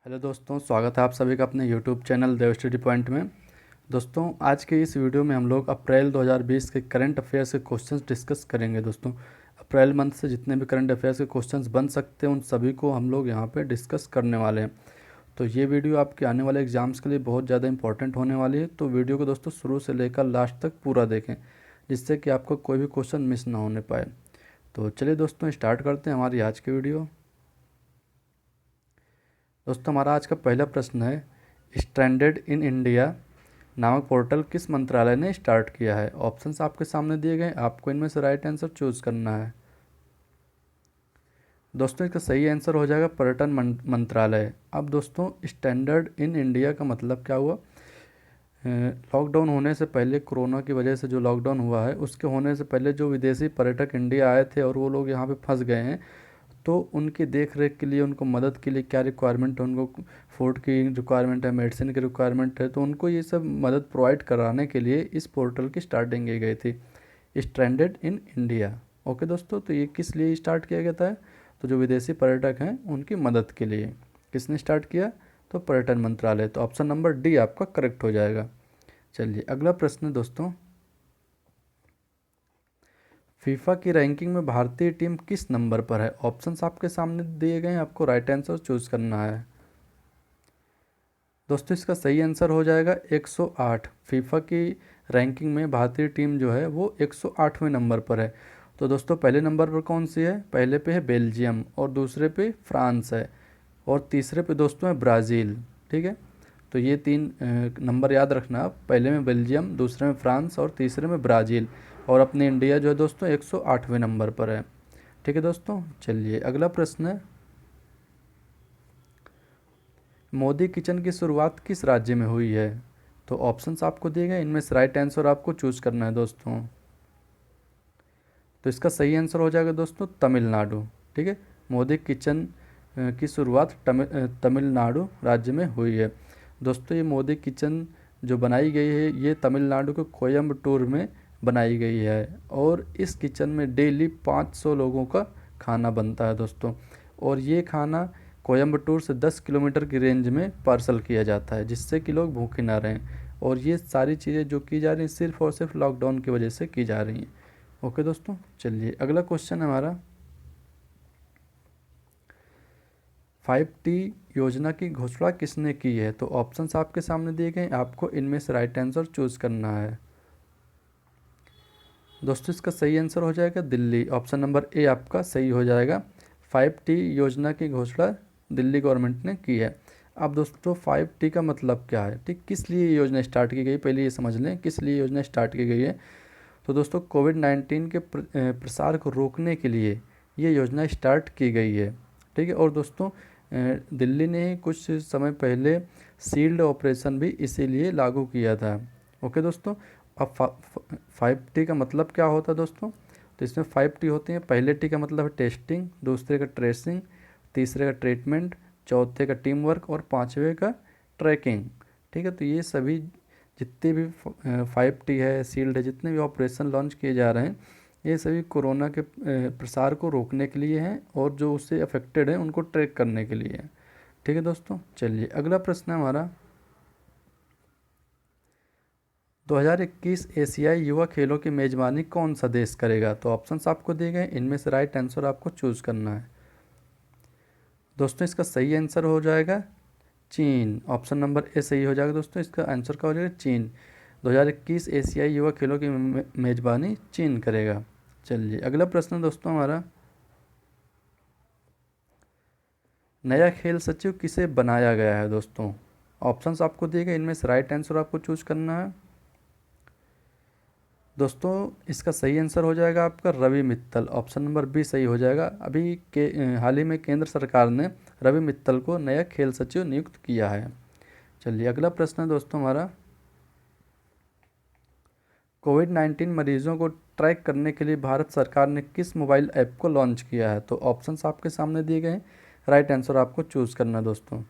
Hello दोस्तों, स्वागत है आप सभी का अपने यूट्यूब चैनल देव स्टडी पॉइंट में। दोस्तों, आज के इस वीडियो में हम लोग अप्रैल 2020 के करंट अफेयर्स के क्वेश्चंस डिस्कस करेंगे। दोस्तों, अप्रैल मंथ से जितने भी करंट अफेयर्स के क्वेश्चंस बन सकते हैं उन सभी को हम लोग यहाँ पे डिस्कस करने वाले हैं। तो ये वीडियो आपके आने वाले एग्जाम्स के लिए बहुत ज़्यादा इंपॉर्टेंट होने वाली है। तो वीडियो को दोस्तों शुरू से लेकर लास्ट तक पूरा देखें, जिससे कि आपको कोई भी क्वेश्चन मिस ना होने पाए। तो चलिए दोस्तों, स्टार्ट करते हैं हमारी आज की वीडियो। दोस्तों, हमारा आज का पहला प्रश्न है, स्ट्रैंडेड इन इंडिया नामक पोर्टल किस मंत्रालय ने स्टार्ट किया है? ऑप्शंस आपके सामने दिए गए, आपको इनमें से राइट आंसर चूज करना है। दोस्तों, इसका सही आंसर हो जाएगा पर्यटन मंत्रालय। अब दोस्तों, स्टैंडर्ड इन इंडिया का मतलब क्या हुआ? लॉकडाउन होने से पहले, कोरोना की वजह से जो लॉकडाउन हुआ है उसके होने से पहले जो विदेशी पर्यटक इंडिया आए थे और वो लोग यहाँ पे फंस गए हैं, तो उनकी देख रेख के लिए, उनको मदद के लिए क्या रिक्वायरमेंट है, उनको फूड की रिक्वायरमेंट है, मेडिसिन की रिक्वायरमेंट है, तो उनको ये सब मदद प्रोवाइड कराने के लिए इस पोर्टल की स्टार्टिंग की गई थी, स्ट्रैंडेड इन इंडिया। ओके दोस्तों, तो ये किस लिए स्टार्ट किया गया था? तो जो विदेशी पर्यटक हैं उनकी मदद के लिए। किसने स्टार्ट किया? तो पर्यटन मंत्रालय। तो ऑप्शन नंबर डी आपका करेक्ट हो जाएगा। चलिए, अगला प्रश्न दोस्तों, फीफा की रैंकिंग में भारतीय टीम किस नंबर पर है? ऑप्शंस आपके सामने दिए गए हैं, आपको राइट आंसर चूज करना है। दोस्तों, इसका सही आंसर हो जाएगा 108। फीफा की रैंकिंग में भारतीय टीम जो है वो 108वें नंबर पर है। तो दोस्तों, पहले नंबर पर कौन सी है? पहले पे है बेल्जियम, और दूसरे पे फ्रांस है, और तीसरे पे दोस्तों है ब्राज़ील। ठीक है, तो ये तीन नंबर याद रखना आप। पहले में बेल्जियम, दूसरे में फ्रांस और तीसरे में ब्राज़ील। और अपनी इंडिया जो है दोस्तों 108वें नंबर पर है। ठीक है दोस्तों, चलिए अगला प्रश्न है, मोदी किचन की शुरुआत किस राज्य में हुई है? तो ऑप्शंस आपको दिए गए, इनमें से राइट आंसर आपको चूज करना है दोस्तों। तो इसका सही आंसर हो जाएगा दोस्तों तमिलनाडु। ठीक है, मोदी किचन की शुरुआत तमिलनाडु राज्य में हुई है। दोस्तों, ये मोदी किचन जो बनाई गई है ये तमिलनाडु के कोयम्बटूर में बनाई गई है, और इस किचन में डेली 500 लोगों का खाना बनता है दोस्तों। और ये खाना कोयम्बटूर से 10 किलोमीटर की रेंज में पार्सल किया जाता है, जिससे कि लोग भूखे ना रहें। और ये सारी चीज़ें जो की जा रही हैं सिर्फ और सिर्फ लॉकडाउन की वजह से की जा रही हैं। ओके दोस्तों, चलिए अगला क्वेश्चन है हमारा, 5T योजना की घोषणा किसने की है? तो ऑप्शंस आपके सामने दिए गए, आपको इनमें से राइट आंसर चूज करना है। दोस्तों, इसका सही आंसर हो जाएगा दिल्ली। ऑप्शन नंबर ए आपका सही हो जाएगा। 5T योजना की घोषणा दिल्ली गवर्नमेंट ने की है। अब दोस्तों, 5T का मतलब क्या है? ठीक, किस लिए ये योजना स्टार्ट की गई, पहले ये समझ लें किस लिए योजना स्टार्ट की गई है। तो दोस्तों, कोविड-19 के प्रसार को रोकने के लिए ये योजना स्टार्ट की गई है। ठीक है, और दोस्तों दिल्ली ने कुछ समय पहले सील्ड ऑपरेशन भी इसीलिए लागू किया था। ओके दोस्तों, अब 5T का मतलब क्या होता है दोस्तों? तो इसमें 5T होते हैं। पहले टी का मतलब है टेस्टिंग, दूसरे का ट्रेसिंग, तीसरे का ट्रीटमेंट, चौथे का टीम वर्क, और पाँचवें का ट्रैकिंग। ठीक है, तो ये सभी जितने भी 5T है, सील्ड है, जितने भी ऑपरेशन लॉन्च किए जा रहे हैं ये सभी कोरोना के प्रसार को रोकने के लिए हैं, और जो उससे अफेक्टेड हैं उनको ट्रैक करने के लिए हैं। ठीक है दोस्तों, चलिए अगला प्रश्न है हमारा, 2021 एशियाई युवा खेलों की मेज़बानी कौन सा देश करेगा? तो ऑप्शंस आपको दिए गए, इनमें से राइट आंसर आपको चूज करना है। दोस्तों, इसका सही आंसर हो जाएगा चीन। ऑप्शन नंबर ए सही हो जाएगा दोस्तों, इसका आंसर क्या हो जाएगा? चीन। 2021 एशियाई युवा खेलों की मेज़बानी चीन करेगा। चलिए अगला प्रश्न दोस्तों हमारा, नया खेल सचिव किसे बनाया गया है? दोस्तों, ऑप्शंस आपको दिए गए, इनमें से राइट आंसर आपको चूज करना है। दोस्तों, इसका सही आंसर हो जाएगा आपका Ravi Mittal. Option number B सही हो जाएगा। अभी के हाल ही में केंद्र सरकार ने रवि मित्तल को नया खेल सचिव नियुक्त किया है। चलिए अगला प्रश्न है दोस्तों हमारा, कोविड-19 मरीजों को ट्रैक करने के लिए भारत सरकार ने किस मोबाइल ऐप को लॉन्च किया है? तो ऑप्शंस आपके सामने दिए गए हैं, राइट आंसर आपको चूज़ करना है दोस्तों।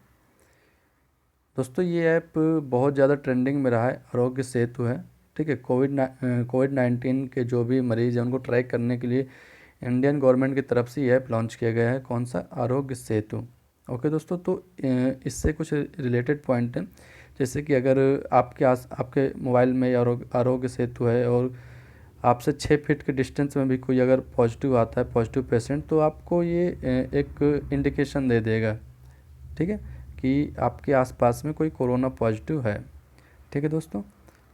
दोस्तों, ये ऐप बहुत ज़्यादा ट्रेंडिंग में रहा है, आरोग्य सेतु है। ठीक है, कोविड-19 के जो भी मरीज़ हैं उनको ट्रैक करने के लिए इंडियन गवर्नमेंट की तरफ से ये ऐप लॉन्च किया गया है। कौन सा? आरोग्य सेतु। ओके दोस्तों, तो इससे कुछ रिलेटेड पॉइंट हैं, जैसे कि अगर आपके मोबाइल में आरोग्य सेतु है और आपसे 6 फीट के डिस्टेंस में भी कोई अगर पॉजिटिव आता है, पॉजिटिव पेशेंट, तो आपको ये एक इंडिकेशन दे देगा, ठीक है, कि आपके आसपास में कोई कोरोना पॉजिटिव है। ठीक है दोस्तों,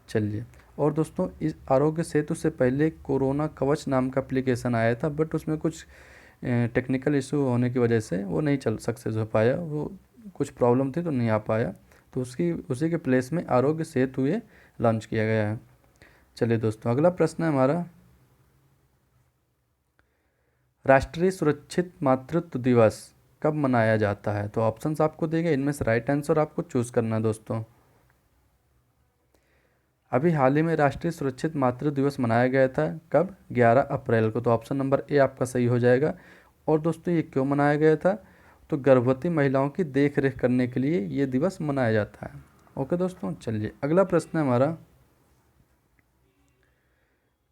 चलिए। और दोस्तों, इस आरोग्य सेतु से पहले कोरोना कवच नाम का एप्लीकेशन आया था, बट उसमें कुछ टेक्निकल इशू होने की वजह से वो नहीं चल सक्सेस हो पाया, वो कुछ प्रॉब्लम थी तो नहीं आ पाया, तो उसी के प्लेस में आरोग्य सेतु ये लॉन्च किया गया है। चलिए दोस्तों, अगला प्रश्न है हमारा, राष्ट्रीय सुरक्षित मातृत्व दिवस कब मनाया जाता है? तो ऑप्शंस आपको देंगे, इनमें से राइट आंसर आपको चूज़ करना है दोस्तों। अभी हाल ही में राष्ट्रीय सुरक्षित मातृ दिवस मनाया गया था, कब? 11 अप्रैल को। तो ऑप्शन नंबर ए आपका सही हो जाएगा। और दोस्तों, ये क्यों मनाया गया था? तो गर्भवती महिलाओं की देख रेख करने के लिए ये दिवस मनाया जाता है। ओके दोस्तों, चलिए अगला प्रश्न है हमारा,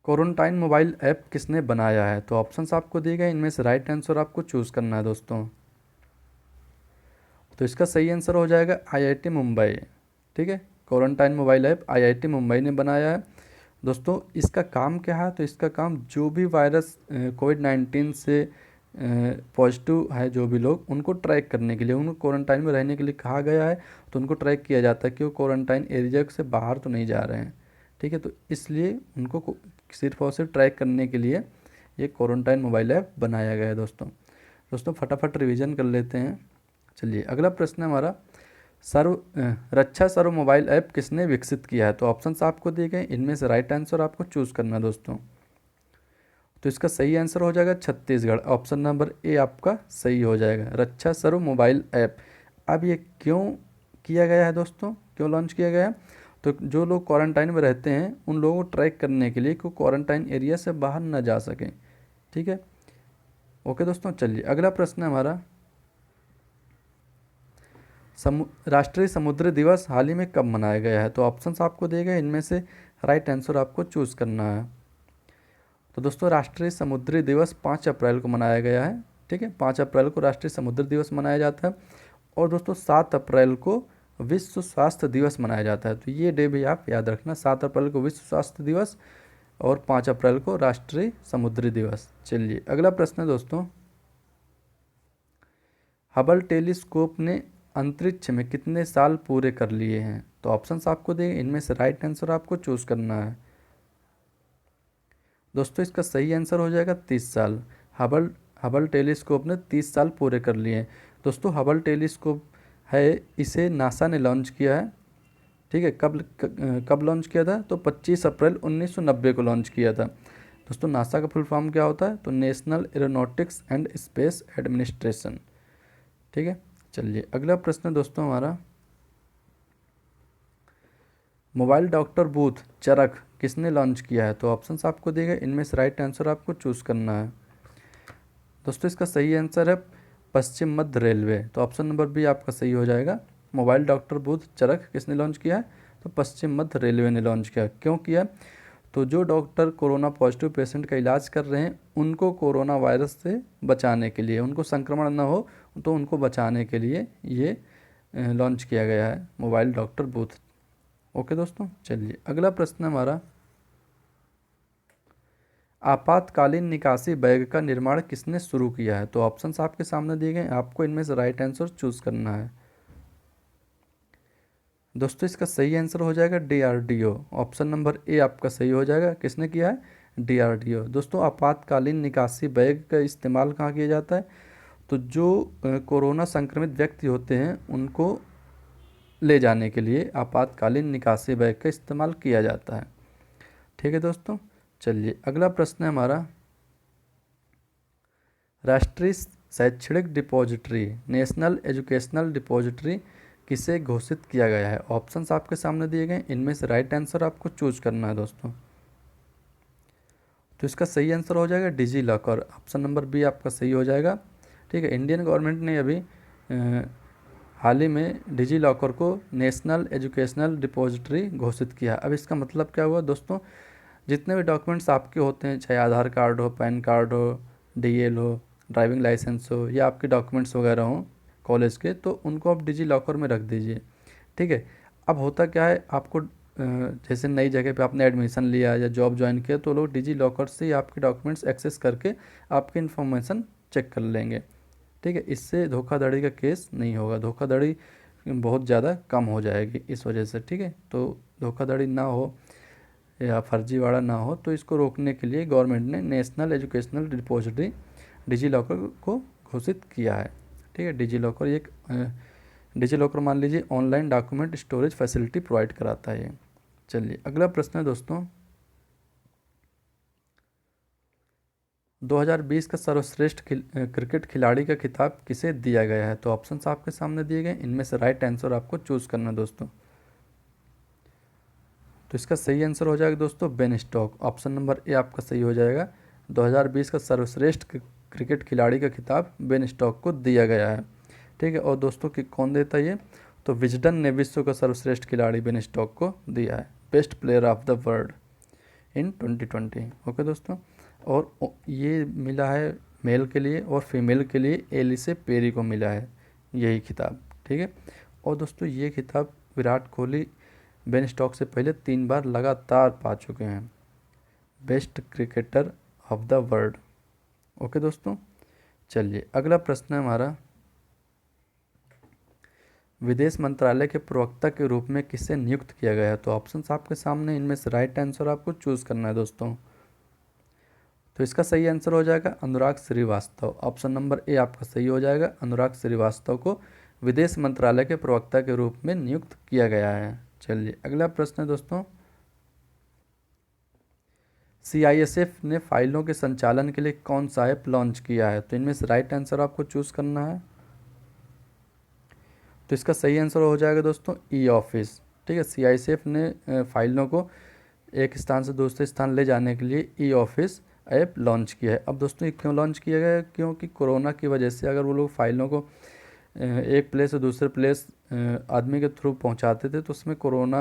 क्वारंटाइन मोबाइल ऐप किसने बनाया है? तो ऑप्शंस आपको दिए गए, इनमें से राइट आंसर आपको चूज़ करना है दोस्तों। तो इसका सही आंसर हो जाएगा आईआईटी मुंबई। ठीक है, quarantine mobile app IIT Mumbai ने बनाया है। दोस्तों, इसका काम क्या है? तो इसका काम जो भी वायरस कोविड-19 से पॉजिटिव है, जो भी लोग, उनको ट्रैक करने के लिए, उनको क्वारंटाइन में रहने के लिए कहा गया है, तो उनको ट्रैक किया जाता है कि वो क्वारंटाइन एरिया से बाहर तो नहीं जा रहे हैं। ठीक है, तो इसलिए उनको सिर्फ और सिर्फ ट्रैक करने के लिए ये क्वारंटाइन मोबाइल ऐप बनाया गया है दोस्तों। दोस्तों, फटाफट रिवीजन कर लेते हैं। चलिए अगला प्रश्न है हमारा, रक्षा सर्व मोबाइल ऐप किसने विकसित किया है? तो ऑप्शंस आपको दिए गए, इनमें से राइट आंसर आपको चूज़ करना है दोस्तों। तो इसका सही आंसर हो जाएगा छत्तीसगढ़। ऑप्शन नंबर ए आपका सही हो जाएगा, रक्षा सर्व मोबाइल ऐप। अब ये क्यों किया गया है दोस्तों, क्यों लॉन्च किया गया है? तो जो लोग क्वारंटाइन में रहते हैं उन लोगों को ट्रैक करने के लिए कि क्वारंटाइन एरिया से बाहर ना जा सकें। ठीक है, ओके दोस्तों, चलिए अगला प्रश्न है हमारा, राष्ट्रीय समुद्र दिवस हाल ही में कब मनाया गया है? तो ऑप्शंस आपको दिए गए, इनमें से राइट आंसर आपको चूज़ करना है। तो दोस्तों, राष्ट्रीय समुद्री दिवस 5 अप्रैल को मनाया गया है। ठीक है, 5 अप्रैल को राष्ट्रीय समुद्र दिवस मनाया जाता है। और दोस्तों, 7 अप्रैल को विश्व स्वास्थ्य दिवस मनाया जाता है। तो ये डे भी आप याद रखना, 7 अप्रैल को विश्व स्वास्थ्य दिवस और 5 अप्रैल को राष्ट्रीय समुद्री दिवस। चलिए अगला प्रश्न है दोस्तों, हबल टेलीस्कोप ने अंतरिक्ष में कितने साल पूरे कर लिए हैं? तो ऑप्शंस आपको देंगे, इनमें से राइट आंसर आपको चूज़ करना है दोस्तों। इसका सही आंसर हो जाएगा 30 साल। हबल हबल टेलीस्कोप ने 30 साल पूरे कर लिए हैं दोस्तों। हबल टेलीस्कोप है, इसे नासा ने लॉन्च किया है। ठीक है, कब लॉन्च किया था? तो 25 अप्रैल 1990 को लॉन्च किया था दोस्तों। नासा का फुल फॉर्म क्या होता है? तो national aeronautics and space administration. ठीक है, चलिए अगला प्रश्न दोस्तों हमारा, मोबाइल डॉक्टर बूथ चरख किसने लॉन्च किया है? तो ऑप्शंस आपको दिए गए, इनमें से राइट आंसर आपको चूज़ करना है दोस्तों। इसका सही आंसर है पश्चिम मध्य रेलवे। तो ऑप्शन नंबर बी आपका सही हो जाएगा। मोबाइल डॉक्टर बूथ चरख किसने लॉन्च किया है? तो पश्चिम मध्य रेलवे ने लॉन्च किया। क्यों किया? तो जो डॉक्टर कोरोना पॉजिटिव पेशेंट का इलाज कर रहे हैं उनको कोरोना वायरस से बचाने के लिए, उनको संक्रमण ना हो तो उनको बचाने के लिए ये लॉन्च किया गया है मोबाइल डॉक्टर बूथ। ओके दोस्तों, चलिए अगला प्रश्न हमारा, आपातकालीन निकासी बैग का निर्माण किसने शुरू किया है? तो ऑप्शंस आपके सामने दिए गए, आपको इनमें से राइट आंसर चूज़ करना है दोस्तों। इसका सही आंसर हो जाएगा डीआरडीओ। ऑप्शन नंबर ए आपका सही हो जाएगा। किसने किया है? डीआरडीओ। दोस्तों, आपातकालीन निकासी बैग का इस्तेमाल कहाँ किया जाता है? तो जो कोरोना संक्रमित व्यक्ति होते हैं उनको ले जाने के लिए आपातकालीन निकासी बैग का इस्तेमाल किया जाता है। ठीक है दोस्तों, चलिए अगला प्रश्न है हमारा, राष्ट्रीय शैक्षणिक डिपॉजिटरी नेशनल एजुकेशनल डिपॉजिटरी किसे घोषित किया गया है? ऑप्शंस आपके सामने दिए गए, इनमें से राइट आंसर आपको चूज करना है दोस्तों। तो इसका सही आंसर हो जाएगा digi locker. Option number B आपका सही हो जाएगा। ठीक है, इंडियन गवर्नमेंट ने अभी हाल ही में डिजी लॉकर को नेशनल एजुकेशनल डिपॉजिटरी घोषित किया। अब इसका मतलब क्या हुआ दोस्तों, जितने भी डॉक्यूमेंट्स आपके होते हैं, चाहे आधार कार्ड हो, पैन कार्ड हो, डीएल हो, ड्राइविंग लाइसेंस हो या आपके डॉक्यूमेंट्स वगैरह हों, कॉलेज के, तो उनको आप डिजी लॉकर में रख दीजिए। ठीक है। अब होता क्या है, आपको जैसे नई जगह पे आपने एडमिशन लिया या जॉब ज्वाइन किया, तो लोग डिजी लॉकर से ही आपके डॉक्यूमेंट्स एक्सेस करके आपकी इन्फॉर्मेशन चेक कर लेंगे। ठीक है। इससे धोखाधड़ी का केस नहीं होगा, धोखाधड़ी बहुत ज़्यादा कम हो जाएगी इस वजह से। ठीक है। तो धोखाधड़ी ना हो या फर्जीवाड़ा ना हो, तो इसको रोकने के लिए गवर्नमेंट ने national educational repository digi locker को घोषित किया है। ठीक है। डिजी लॉकर एक डिजी लॉकर मान लीजिए online document storage facility provide कराता है ये। चलिए अगला प्रश्न है दोस्तों, 2020 का सर्वश्रेष्ठ क्रिकेट खिलाड़ी का खिताब किसे दिया गया है? तो ऑप्शंस आपके सामने दिए गए, इनमें से राइट आंसर आपको चूज करना है दोस्तों। तो इसका सही आंसर हो जाएगा दोस्तों Ben Stokes. Option number A आपका सही हो जाएगा। 2020 का सर्वश्रेष्ठ क्रिकेट खिलाड़ी का खिताब बेन स्टोक्स को दिया गया है। ठीक है। और दोस्तों कि कौन देता है ये? तो विजडन ने विश्व का सर्वश्रेष्ठ खिलाड़ी बेन स्टोक्स को दिया है, best player of the world in 2020। Okay दोस्तों। और ये मिला है मेल के लिए, और फीमेल के लिए एलिसे पेरी को मिला है यही खिताब। ठीक है। और दोस्तों ये खिताब विराट कोहली बेन स्टोक्स से पहले 3 बार लगातार पा चुके हैं, best cricketer of the world. Okay दोस्तों। चलिए अगला प्रश्न है हमारा, विदेश मंत्रालय के प्रवक्ता के रूप में किसे नियुक्त किया गया है? तो ऑप्शंस आपके सामने, इनमें से राइट आंसर आपको चूज करना है दोस्तों। तो इसका सही आंसर हो जाएगा अनुराग श्रीवास्तव। ऑप्शन नंबर ए आपका सही हो जाएगा। अनुराग श्रीवास्तव को विदेश मंत्रालय के प्रवक्ता के रूप में नियुक्त किया गया है। चलिए अगला प्रश्न है दोस्तों, CISF ने फाइलों के संचालन के लिए कौन सा ऐप लॉन्च किया है? तो इनमें से राइट आंसर आपको चूज करना है। तो इसका सही आंसर हो जाएगा दोस्तों ई ऑफिस। ठीक है। CISF ने फाइलों को एक स्थान से दूसरे स्थान ले जाने के लिए ई ऑफिस ऐप लॉन्च किया है। अब दोस्तों ये क्यों लॉन्च किया गया है? क्योंकि कोरोना की वजह से अगर वो लोग फाइलों को एक प्लेस से दूसरे प्लेस आदमी के थ्रू पहुंचाते थे, तो उसमें कोरोना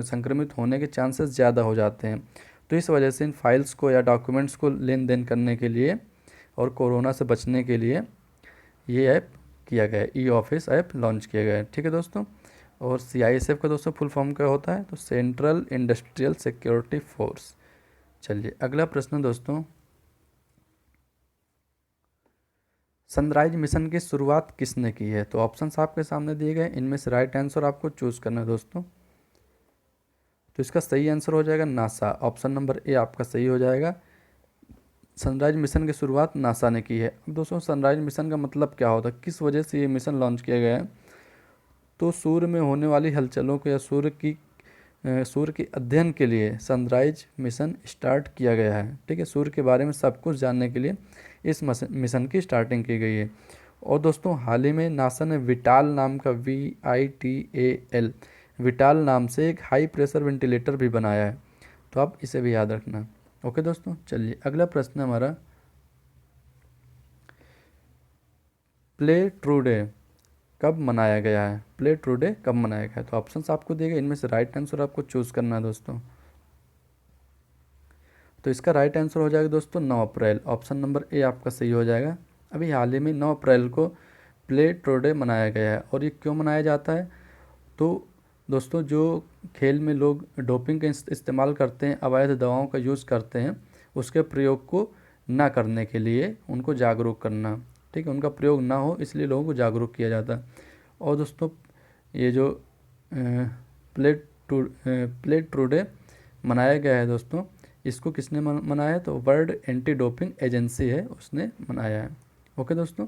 संक्रमित होने के चांसेस ज़्यादा हो जाते हैं। तो इस वजह से इन फाइल्स को या डॉक्यूमेंट्स को लेन देन करने के लिए और कोरोना से बचने के लिए ये ऐप किया गया है, ई ऑफिस ऐप लॉन्च किया गया है। ठीक है दोस्तों। और CISF का दोस्तों फुल फॉर्म क्या होता है? तो सेंट्रल इंडस्ट्रियल सिक्योरिटी फोर्स। चलिए अगला प्रश्न दोस्तों, सनराइज मिशन की शुरुआत किसने की है? तो ऑप्शंस आपके सामने दिए गए, इनमें से राइट आंसर आपको चूज करना है दोस्तों। तो इसका सही आंसर हो जाएगा नासा। ऑप्शन नंबर ए आपका सही हो जाएगा। सनराइज मिशन की शुरुआत नासा ने की है। अब दोस्तों सनराइज मिशन का मतलब क्या होता है, किस वजह से ये मिशन लॉन्च किया गया है? तो सूर्य में होने वाली हलचलों को या सूर्य के अध्ययन के लिए सनराइज मिशन स्टार्ट किया गया है। ठीक है। सूर्य के बारे में सब कुछ जानने के लिए इस मिशन की स्टार्टिंग की गई है। और दोस्तों हाल ही में नासा ने विटाल नाम का VITAL विटाल नाम से एक हाई प्रेशर वेंटिलेटर भी बनाया है, तो आप इसे भी याद रखना। ओके दोस्तों। चलिए अगला प्रश्न हमारा, प्ले ट्रू डे कब मनाया गया है? प्ले ट्रू डे कब मनाया गया है? तो ऑप्शंस आपको दिए गए, इनमें से राइट आंसर आपको चूज करना है दोस्तों। तो इसका राइट आंसर हो जाएगा दोस्तों 9 अप्रैल। ऑप्शन नंबर ए आपका सही हो जाएगा। अभी हाल ही में 9 अप्रैल को प्ले ट्रू डे मनाया गया है। और ये क्यों मनाया जाता है? तो दोस्तों जो खेल में लोग डोपिंग का इस्तेमाल करते हैं, अवैध दवाओं का यूज़ करते हैं, उसके प्रयोग को ना करने के लिए उनको जागरूक करना। ठीक है। उनका प्रयोग ना हो इसलिए लोगों को जागरूक किया जाता है। और दोस्तों ये जो प्ले ट्रू डे मनाया गया है दोस्तों, इसको किसने मनाया है? तो वर्ल्ड एंटी डोपिंग एजेंसी है, उसने मनाया है। ओके दोस्तों।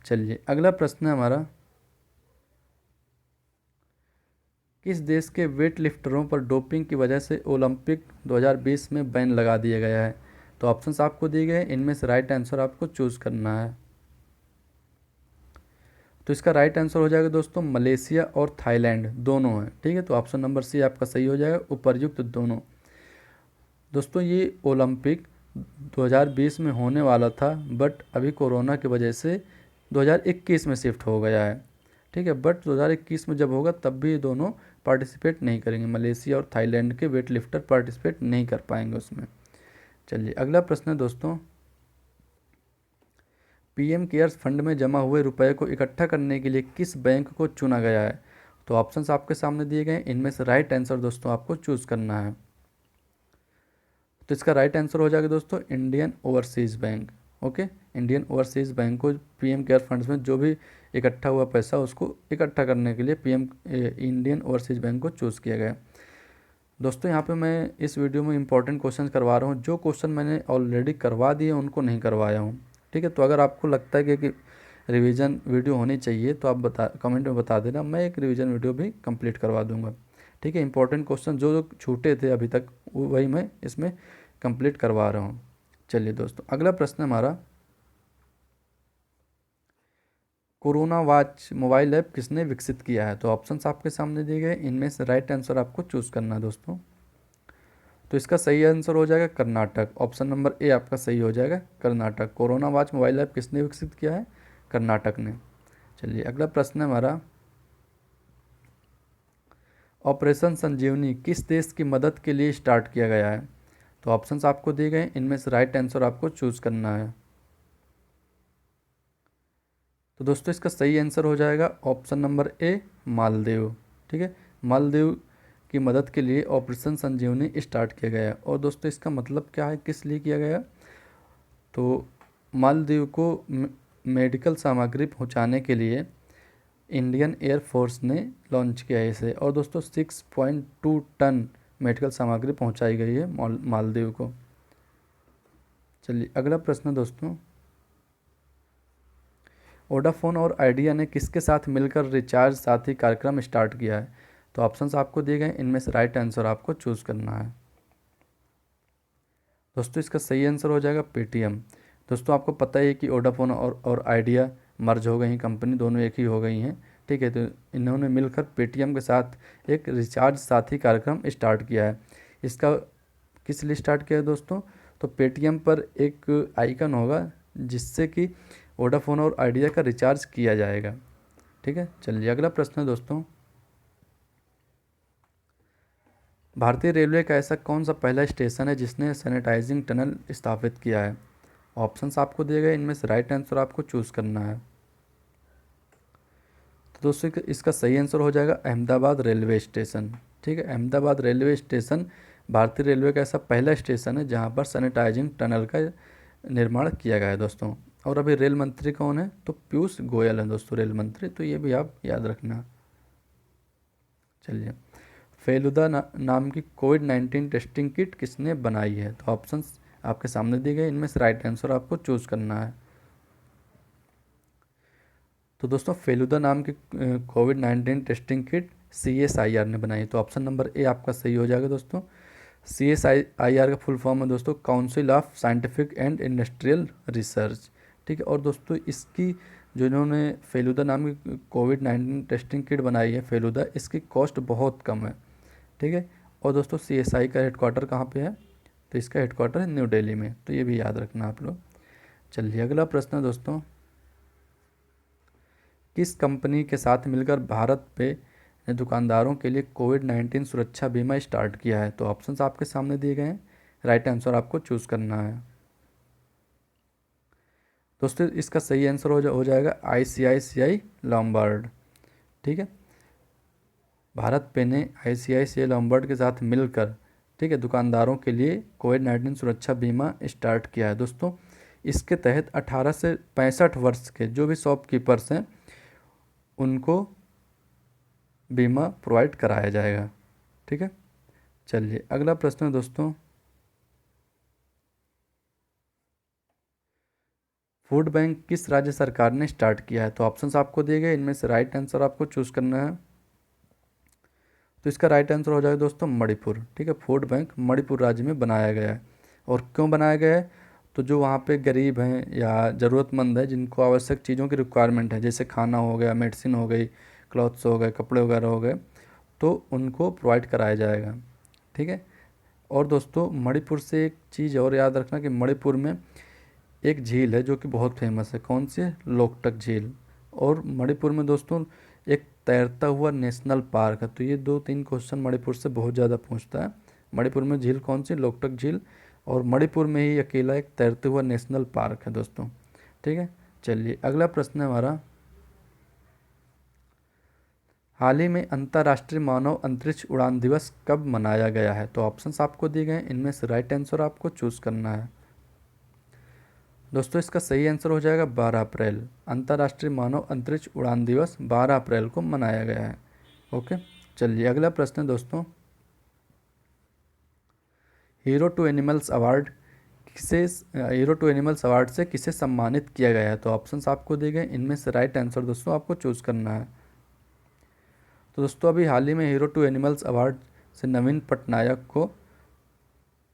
चलिए अगला प्रश्न है हमारा, किस देश के वेट लिफ्टरों पर डोपिंग की वजह से ओलंपिक 2020 में बैन लगा दिया गया है? तो ऑप्शंस आपको दिए गए, इनमें से राइट आंसर आपको चूज करना है। तो इसका राइट आंसर हो जाएगा दोस्तों मलेशिया और थाईलैंड दोनों हैं। ठीक है। तो ऑप्शन नंबर सी आपका सही हो जाएगा, उपर्युक्त दोनों। दोस्तों ये ओलंपिक 2020 में होने वाला था, बट अभी कोरोना की वजह से 2021 में शिफ्ट हो गया है। ठीक है। बट 2021 में जब होगा तब भी ये दोनों पार्टिसिपेट नहीं करेंगे, मलेशिया और थाईलैंड के वेट लिफ्टर पार्टिसिपेट नहीं कर पाएंगे उसमें। चलिए अगला प्रश्न है दोस्तों, पीएम केयर्स फंड में जमा हुए रुपए को इकट्ठा करने के लिए किस बैंक को चुना गया है? तो ऑप्शंस आपके सामने दिए गए हैं, इनमें से राइट आंसर दोस्तों आपको चूज़ करना है। तो इसका राइट आंसर हो जाएगा दोस्तों Indian overseas bank. Okay, Indian overseas bank को पीएम केयर फंड्स में जो भी इकट्ठा हुआ पैसा उसको इकट्ठा करने के लिए इंडियन ओवरसीज़ बैंक को चूज़ किया गया। दोस्तों यहाँ पे मैं इस वीडियो में इंपॉर्टेंट क्वेश्चन करवा रहा हूँ, जो क्वेश्चन मैंने ऑलरेडी करवा दिए उनको नहीं करवाया हूँ। ठीक है, तो अगर आपको लगता है कि रिवीजन वीडियो होनी चाहिए तो आप कमेंट में बता देना, मैं एक रिवीजन वीडियो भी कंप्लीट करवा दूंगा। ठीक है, इंपॉर्टेंट क्वेश्चन जो जो छूटे थे अभी तक वही मैं इसमें कंप्लीट करवा रहा हूँ। चलिए दोस्तों, अगला प्रश्न हमारा, कोरोना वॉच मोबाइल ऐप किसने विकसित किया है? तो ऑप्शंस आपके सामने दिए गए, इनमें से राइट आंसर आपको चूज़ करना है दोस्तों। तो इसका सही आंसर हो जाएगा कर्नाटक। ऑप्शन नंबर ए आपका सही हो जाएगा, Karnataka. Corona watch mobile app किसने विकसित किया है? कर्नाटक ने। चलिए अगला प्रश्न है हमारा, ऑपरेशन संजीवनी किस देश की मदद के लिए स्टार्ट किया गया है? तो ऑप्शंस आपको दिए गए, इनमें से राइट आंसर आपको चूज़ करना है। तो दोस्तों इसका सही आंसर हो जाएगा ऑप्शन नंबर ए, मालदीव। ठीक है, मालदीव की मदद के लिए ऑपरेशन संजीवनी स्टार्ट किया गया है। और दोस्तों इसका मतलब क्या है, किस लिए किया गया? तो मालदीव को मेडिकल सामग्री पहुंचाने के लिए इंडियन एयरफोर्स ने लॉन्च किया है इसे। और दोस्तों 6.2 टन मेडिकल सामग्री पहुंचाई गई है मालदीव को। चलिए अगला प्रश्न दोस्तों, वोडाफोन और आइडिया ने किसके साथ मिलकर रिचार्ज साथी कार्यक्रम स्टार्ट किया है? तो ऑप्शंस आपको दिए गए, इनमें से राइट आंसर आपको चूज़ करना है। दोस्तों इसका सही आंसर हो जाएगा पेटीएम। दोस्तों आपको पता ही है कि वोडाफोन और आइडिया मर्ज हो गई, कंपनी दोनों एक ही हो गई हैं। ठीक है, तो इन्होंने मिलकर पेटीएम के साथ एक रिचार्ज साथी कार्यक्रम स्टार्ट किया है। इसका किस लिए स्टार्ट किया है दोस्तों? तो पेटीएम पर एक आइकन होगा जिससे कि वोडाफोन और आइडिया का रिचार्ज किया जाएगा। ठीक है, चलिए अगला प्रश्न है दोस्तों, भारतीय रेलवे का ऐसा कौन सा पहला स्टेशन है जिसने सैनिटाइजिंग टनल स्थापित किया है? ऑप्शंस आपको दिए गए, इनमें से राइट आंसर आपको चूज़ करना है। तो दोस्तों इसका सही आंसर हो जाएगा अहमदाबाद रेलवे स्टेशन। ठीक है, अहमदाबाद रेलवे स्टेशन भारतीय रेलवे का ऐसा पहला स्टेशन है जहां पर सैनिटाइजिंग टनल का निर्माण किया गया है दोस्तों। और अभी रेल मंत्री कौन है? तो पीयूष गोयल है दोस्तों रेल मंत्री, तो ये भी आप याद रखना। चलिए, फेलुदा नाम की कोविड-19 टेस्टिंग किट किसने बनाई है? तो ऑप्शंस आपके सामने दिए गए, इनमें से राइट आंसर आपको चूज़ करना है। तो दोस्तों फेलुदा नाम की कोविड-19 टेस्टिंग किट CSIR ने बनाई। तो ऑप्शन नंबर ए आपका सही हो जाएगा दोस्तों। CSIR का फुल फॉर्म है दोस्तों council of scientific and industrial research. ठीक है, और दोस्तों इसकी जो इन्होंने फेलुदा नाम की कोविड-19 टेस्टिंग किट बनाई है फेलुदा, इसकी कॉस्ट बहुत कम है। ठीक है, और दोस्तों CSI का हेडक्वार्टर कहाँ पे है? तो इसका हेडक्वार्टर है न्यू दिल्ली में, तो ये भी याद रखना आप लोग। चलिए अगला प्रश्न है दोस्तों, किस कंपनी के साथ मिलकर भारत पे ने दुकानदारों के लिए कोविड-19 सुरक्षा बीमा स्टार्ट किया है? तो ऑप्शंस आपके सामने दिए गए हैं, राइट आंसर आपको चूज़ करना है। दोस्तों इसका सही आंसर हो जाएगा ICICI लॉम्बार्ड। ठीक है, भारत पे ने ICICI लॉम्बार्ड के साथ मिलकर, ठीक है, दुकानदारों के लिए कोविड-19 सुरक्षा बीमा स्टार्ट किया है दोस्तों। इसके तहत 18 से 65 वर्ष के जो भी शॉपकीपर्स हैं उनको बीमा प्रोवाइड कराया जाएगा। ठीक है, चलिए अगला प्रश्न है दोस्तों, फूड बैंक किस राज्य सरकार ने स्टार्ट किया है? तो ऑप्शंस आपको दिए गए, इनमें से राइट आंसर आपको चूज़ करना है। तो इसका राइट आंसर हो जाएगा दोस्तों मणिपुर। ठीक है, फूड बैंक मणिपुर राज्य में बनाया गया है। और क्यों बनाया गया है? तो जो वहाँ पे गरीब हैं या ज़रूरतमंद है जिनको आवश्यक चीज़ों की रिक्वायरमेंट है, जैसे खाना हो गया, मेडिसिन हो गई, क्लॉथ्स हो गए, कपड़े वगैरह हो गए, तो उनको प्रोवाइड कराया जाएगा। ठीक है, और दोस्तों मणिपुर से एक चीज़ और याद रखना कि मणिपुर में एक झील है जो कि बहुत फेमस है, कौन सी? लोकटक झील। और मणिपुर में दोस्तों एक तैरता हुआ नेशनल पार्क है। तो ये 2-3 क्वेश्चन मणिपुर से बहुत ज़्यादा पूछता है। मणिपुर में झील कौन सी? लोकटक झील। और मणिपुर में ही अकेला एक तैरते हुआ नेशनल पार्क है दोस्तों। ठीक है, चलिए अगला प्रश्न है हमारा, हाल ही में अंतर्राष्ट्रीय मानव अंतरिक्ष उड़ान दिवस कब मनाया गया है? तो ऑप्शंस आपको दिए गए हैं, इनमें से राइट आंसर आपको चूज़ करना है। दोस्तों इसका सही आंसर हो जाएगा 12 अप्रैल। अंतर्राष्ट्रीय मानव अंतरिक्ष उड़ान दिवस 12 अप्रैल को मनाया गया है। ओके, चलिए अगला प्रश्न है दोस्तों, हीरो टू एनिमल्स अवार्ड से किसे सम्मानित किया गया है? तो ऑप्शंस आपको दिए गए, इनमें से राइट आंसर दोस्तों आपको चूज़ करना है। तो दोस्तों अभी हाल ही में हीरो टू एनिमल्स अवार्ड से नवीन पटनायक को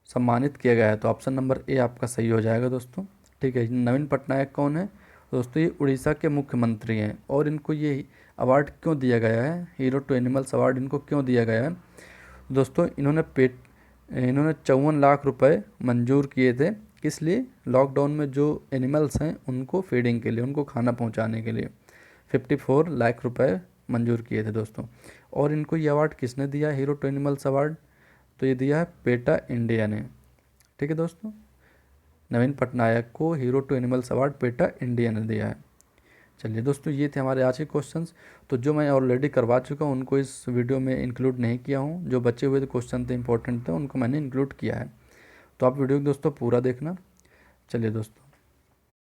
सम्मानित किया गया है। तो ऑप्शन नंबर ए आपका सही हो जाएगा दोस्तों। ठीक है, नवीन पटनायक कौन है? दोस्तों ये उड़ीसा के मुख्यमंत्री हैं। और इनको ये अवार्ड क्यों दिया गया है, हीरो टू एनिमल्स अवार्ड इनको क्यों दिया गया है? दोस्तों इन्होंने 54 लाख रुपए मंजूर किए थे। किस लिए? लॉकडाउन में जो एनिमल्स हैं उनको फीडिंग के लिए, उनको खाना पहुंचाने के लिए 54 लाख रुपए मंजूर किए थे दोस्तों। और इनको ये अवार्ड किसने दिया, हीरो टू एनिमल्स अवार्ड? तो ये दिया है पेटा इंडिया ने। ठीक है दोस्तों, नवीन पटनायक को hero to animals award PETA India ने दिया है। चलिए दोस्तों ये थे हमारे आज के क्वेश्चंस। तो जो मैं ऑलरेडी करवा चुका हूँ उनको इस वीडियो में इंक्लूड नहीं किया हूँ, जो बचे हुए क्वेश्चन थे इंपॉर्टेंट थे उनको मैंने इंक्लूड किया है। तो आप वीडियो को दोस्तों पूरा देखना। चलिए दोस्तों।